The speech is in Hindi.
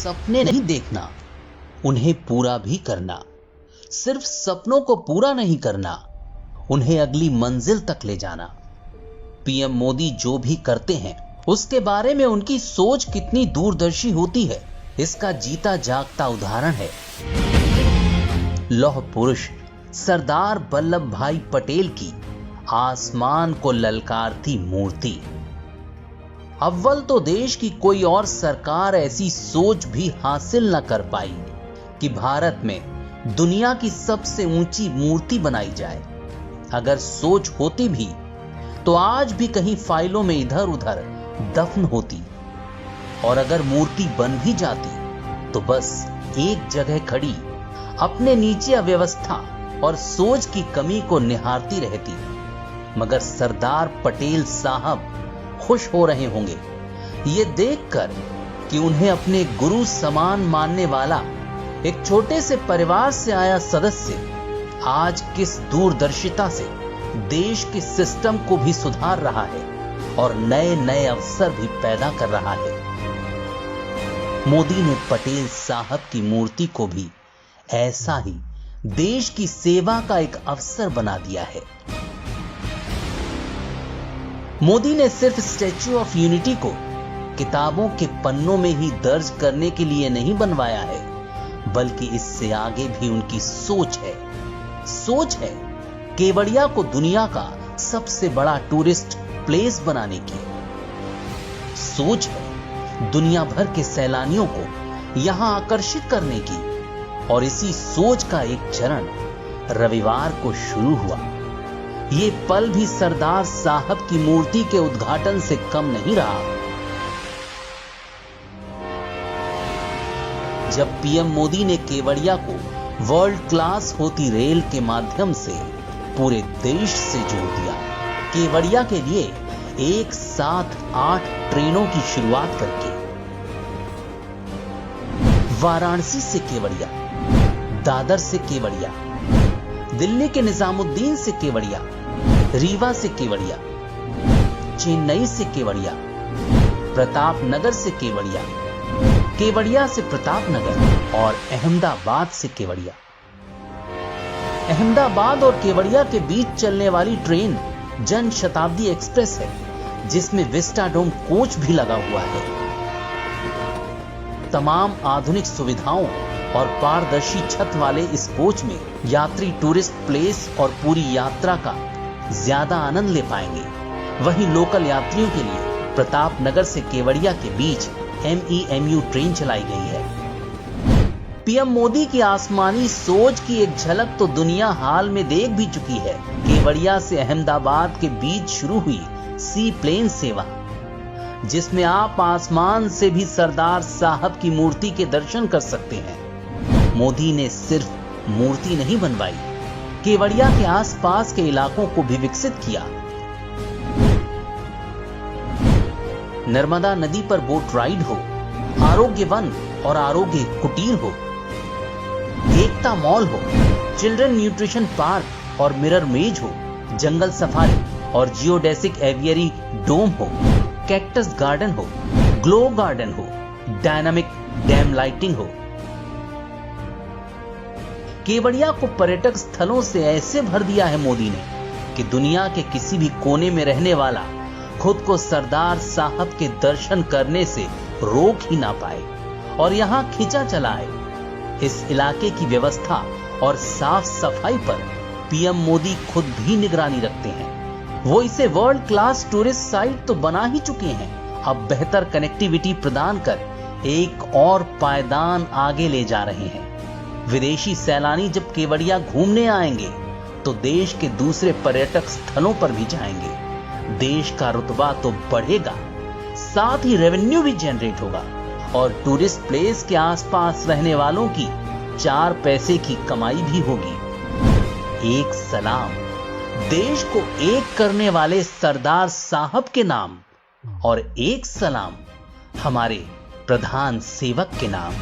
सपने नहीं देखना, उन्हें पूरा भी करना। सिर्फ सपनों को पूरा नहीं करना, उन्हें अगली मंजिल तक ले जाना। पीएम मोदी जो भी करते हैं उसके बारे में उनकी सोच कितनी दूरदर्शी होती है, इसका जीता जागता उदाहरण है लौह पुरुष सरदार वल्लभ भाई पटेल की आसमान को ललकारती मूर्ति। अव्वल तो देश की कोई और सरकार ऐसी सोच भी हासिल न कर पाई कि भारत में दुनिया की सबसे ऊंची मूर्ति बनाई जाए। अगर सोच होती भी तो आज भी कहीं फाइलों में इधर उधर दफन होती, और अगर मूर्ति बन भी जाती तो बस एक जगह खड़ी अपने नीचे अव्यवस्था और सोच की कमी को निहारती रहती। मगर सरदार पटेल साहब खुश हो रहे होंगे ये देखकर कि उन्हें अपने गुरु समान मानने वाला एक छोटे से परिवार से आया सदस्य आज किस दूरदर्शिता से देश के सिस्टम को भी सुधार रहा है और नए नए अवसर भी पैदा कर रहा है। मोदी ने पटेल साहब की मूर्ति को भी ऐसा ही देश की सेवा का एक अवसर बना दिया है। मोदी ने सिर्फ स्टैच्यू ऑफ यूनिटी को किताबों के पन्नों में ही दर्ज करने के लिए नहीं बनवाया है, बल्कि इससे आगे भी उनकी सोच है केवड़िया को दुनिया का सबसे बड़ा टूरिस्ट प्लेस बनाने की। सोच है दुनिया भर के सैलानियों को यहां आकर्षित करने की। और इसी सोच का एक चरण रविवार को शुरू हुआ। ये पल भी सरदार साहब की मूर्ति के उद्घाटन से कम नहीं रहा। जब पीएम मोदी ने केवड़िया को वर्ल्ड क्लास होती रेल के माध्यम से पूरे देश से जोड़ दिया। केवड़िया के लिए एक साथ 8 ट्रेनों की शुरुआत करके वाराणसी से केवड़िया, दादर से केवड़िया, दिल्ली के निजामुद्दीन से केवड़िया, रीवा से केवड़िया, चेन्नई से केवड़िया, प्रतापनगर से केवड़िया, केवड़िया से प्रतापनगर और अहमदाबाद से केवड़िया। अहमदाबाद और केवड़िया के बीच चलने वाली ट्रेन जन शताब्दी एक्सप्रेस है, जिसमें विस्टाडोम कोच भी लगा हुआ है। तमाम आधुनिक सुविधाओं और पारदर्शी छत वाले इस कोच में यात्री टूरिस्ट प्लेस और पूरी यात्रा का ज्यादा आनंद ले पाएंगे। वहीं लोकल यात्रियों के लिए प्रतापनगर से केवड़िया के बीच MEMU ट्रेन चलाई गई है। पीएम मोदी की आसमानी सोच की एक झलक तो दुनिया हाल में देख भी चुकी है। केवड़िया से अहमदाबाद के बीच शुरू हुई सी प्लेन सेवा, जिसमें आप आसमान से भी सरदार साहब की मूर्ति के दर्शन कर सकते हैं। मोदी ने सिर्फ मूर्ति नहीं बनवाई, केवड़िया के आसपास के इलाकों को भी विकसित किया। नर्मदा नदी पर बोट राइड हो, आरोग्य वन और आरोग्य कुटीर हो, एकता मॉल हो, चिल्ड्रन न्यूट्रिशन पार्क और मिरर मेज हो, जंगल सफारी और जियोडेसिक एवियरी डोम हो, कैक्टस गार्डन हो, ग्लो गार्डन हो, डायनामिक डैम लाइटिंग हो। केवड़िया को पर्यटक स्थलों से ऐसे भर दिया है मोदी ने कि दुनिया के किसी भी कोने में रहने वाला खुद को सरदार साहब के दर्शन करने से रोक ही ना पाए और यहां खिंचा चला है। इस इलाके की व्यवस्था और साफ सफाई पर पीएम मोदी खुद भी निगरानी रखते हैं। वो इसे वर्ल्ड क्लास टूरिस्ट साइट तो बना ही चुके हैं, अब बेहतर कनेक्टिविटी प्रदान कर एक और पायदान आगे ले जा रहे हैं। विदेशी सैलानी जब केवड़िया घूमने आएंगे तो देश के दूसरे पर्यटक स्थलों पर भी जाएंगे। देश का रुतबा तो बढ़ेगा, साथ ही रेवेन्यू भी जनरेट होगा और टूरिस्ट प्लेस के आसपास रहने वालों की 4 पैसे की कमाई भी होगी। एक सलाम देश को एक करने वाले सरदार साहब के नाम और एक सलाम हमारे प्रधान सेवक के नाम।